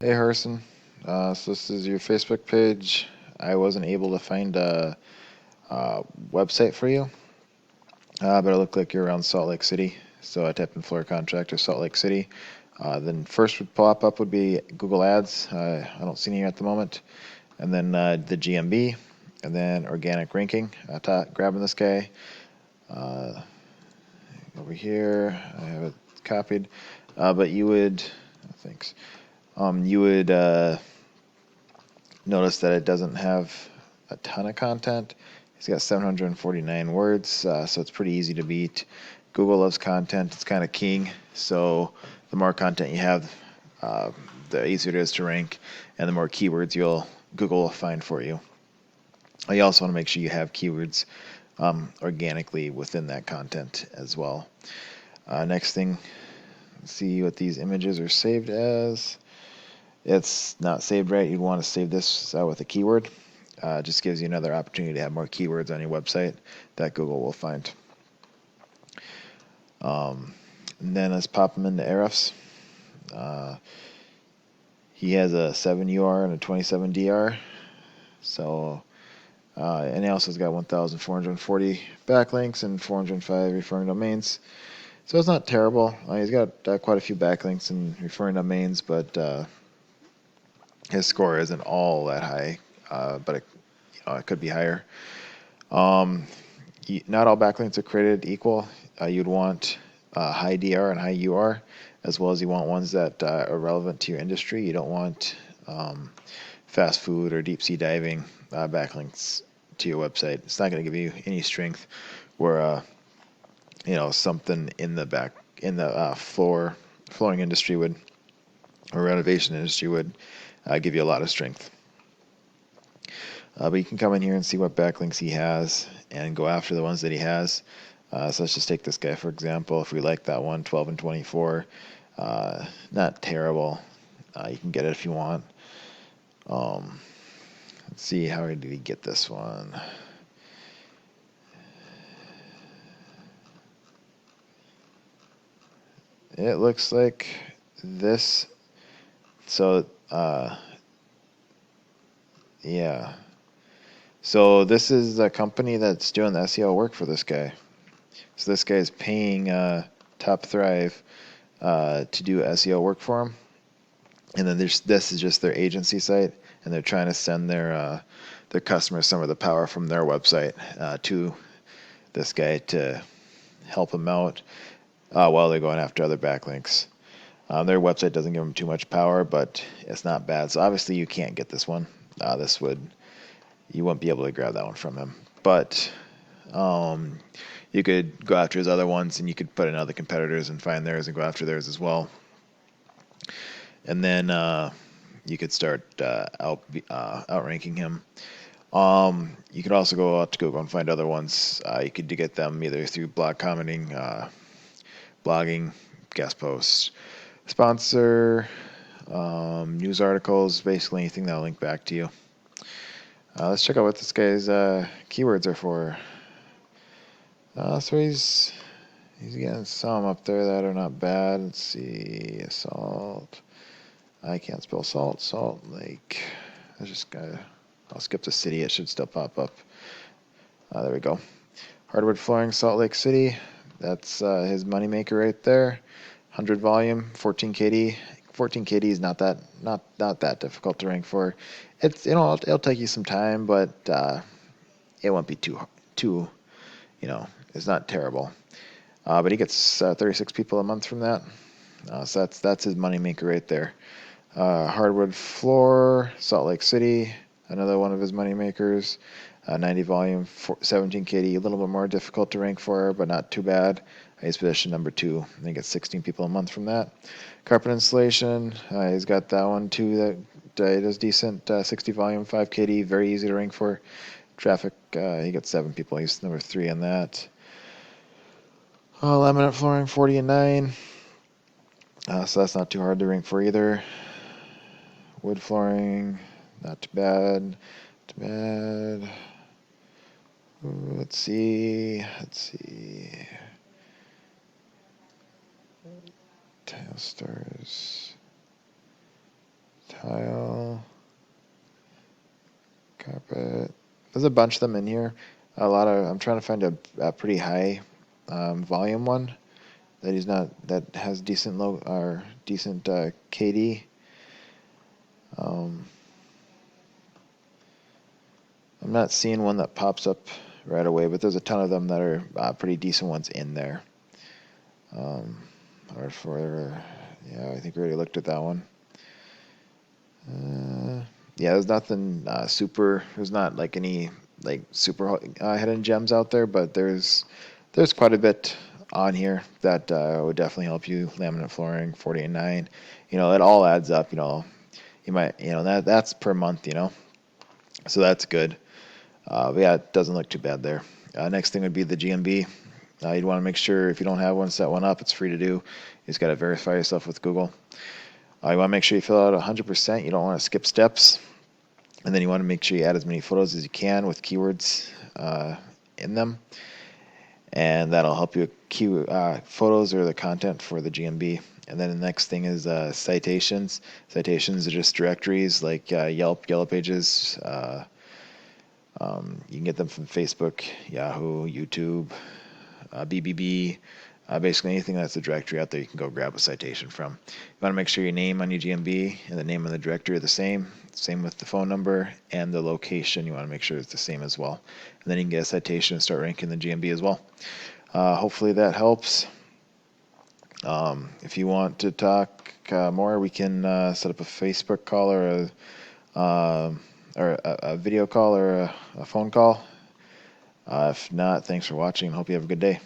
Hey Harrison, so this is your Facebook page. I wasn't able to find a website for you, but it looked like you're around Salt Lake City. So I typed in floor contractor Salt Lake City. Then first would pop up would be Google Ads. I don't see any at the moment. And then the GMB, and then organic ranking. Grabbing this guy uh, over here. I have it copied, but you would, thanks. You would notice that it doesn't have a ton of content. He's got 749 words, so it's pretty easy to beat. Google loves content. It's kind of king. So the more content you have, the easier it is to rank, and the more keywords Google will find for you. You also want to make sure you have keywords organically within that content as well. Next thing, see what these images are saved as. It's not saved right. You'd want to save this with a keyword. Just gives you another opportunity to have more keywords on your website that Google will find. And then let's pop them into Ahrefs. He has a 7 UR and a 27 DR. So, and he also has got 1,440 backlinks and 405 referring domains. So it's not terrible. He's got quite a few backlinks and referring domains, but his score isn't all that high. But it could be higher. Not all backlinks are created equal. You'd want high DR and high UR, as well as you want ones that are relevant to your industry. You don't want fast food or deep sea diving backlinks to your website. It's not going to give you any strength where something in the flooring industry would, or renovation industry would give you a lot of strength. But you can come in here and see what backlinks he has and go after the ones that he has. So let's just take this guy, for example. If we like that one, 12 and 24, not terrible. You can get it if you want. Let's see, how did we get this one? It looks like this. So, yeah. So this is a company that's doing the SEO work for this guy. So this guy's paying Top Thrive to do SEO work for him. And then this is just their agency site, and they're trying to send their customers some of the power from their website to this guy to help them out while they're going after other backlinks. Their website doesn't give them too much power, but it's not bad. So obviously you can't get this one. You won't be able to grab that one from him. But you could go after his other ones, and you could put in other competitors and find theirs and go after theirs as well. And then you could start outranking him. You could also go out to Google and find other ones. You could get them either through blog commenting, blogging, guest posts, sponsor, news articles, basically anything that'll link back to you. Let's check out what this guy's keywords are for. So he's getting some up there that are not bad. Let's see, assault. I can't spell salt. Salt Lake. I'll skip the city. It should still pop up. There we go. Hardwood flooring, Salt Lake City. That's his moneymaker right there. 100 volume, 14 KD. 14 KD is not that difficult to rank for. It'll take you some time, but it won't be too it's not terrible. But he gets 36 people a month from that. So that's his moneymaker right there. Hardwood floor, Salt Lake City, another one of his moneymakers. 90 volume, 17 KD, a little bit more difficult to rank for, but not too bad. He's position number 2. I think it's 16 people a month from that. Carpet installation, he's got that one too. That does decent. 60 volume, 5 KD, very easy to rank for. Traffic, he got 7 people. He's number 3 on that. Laminate flooring, 40 and 9. So that's not too hard to rank for either. Wood flooring, not too bad. Too bad. Let's see. Tile stars. tile, carpet. There's a bunch of them in here. I'm trying to find a pretty high volume one that has decent low or decent KD. I'm not seeing one that pops up right away, but there's a ton of them that are pretty decent ones in there. Yeah, I think we already looked at that one. Yeah, there's nothing super. There's not like any like super hidden gems out there, but there's quite a bit on here that would definitely help you. Laminate flooring, 48.9. It all adds up. You might that's per month. So that's good. But yeah, it doesn't look too bad there. Next thing would be the GMB. You'd want to make sure if you don't have one, set one up. It's free to do. You just got to verify yourself with Google. You want to make sure you fill out 100%. You don't want to skip steps. And then you want to make sure you add as many photos as you can with keywords in them. And that'll help you photos or the content for the GMB. And then the next thing is citations. Citations are just directories like Yelp, Yellow Pages. You can get them from Facebook, Yahoo, YouTube, BBB. Basically anything that's a directory out there you can go grab a citation from. You want to make sure your name on your GMB and the name of the directory are the same. Same with the phone number and the location. You want to make sure it's the same as well. And then you can get a citation and start ranking the GMB as well. Hopefully that helps. If you want to talk more, we can set up a Facebook call or a video call or a phone call. If not, thanks for watching. Hope you have a good day.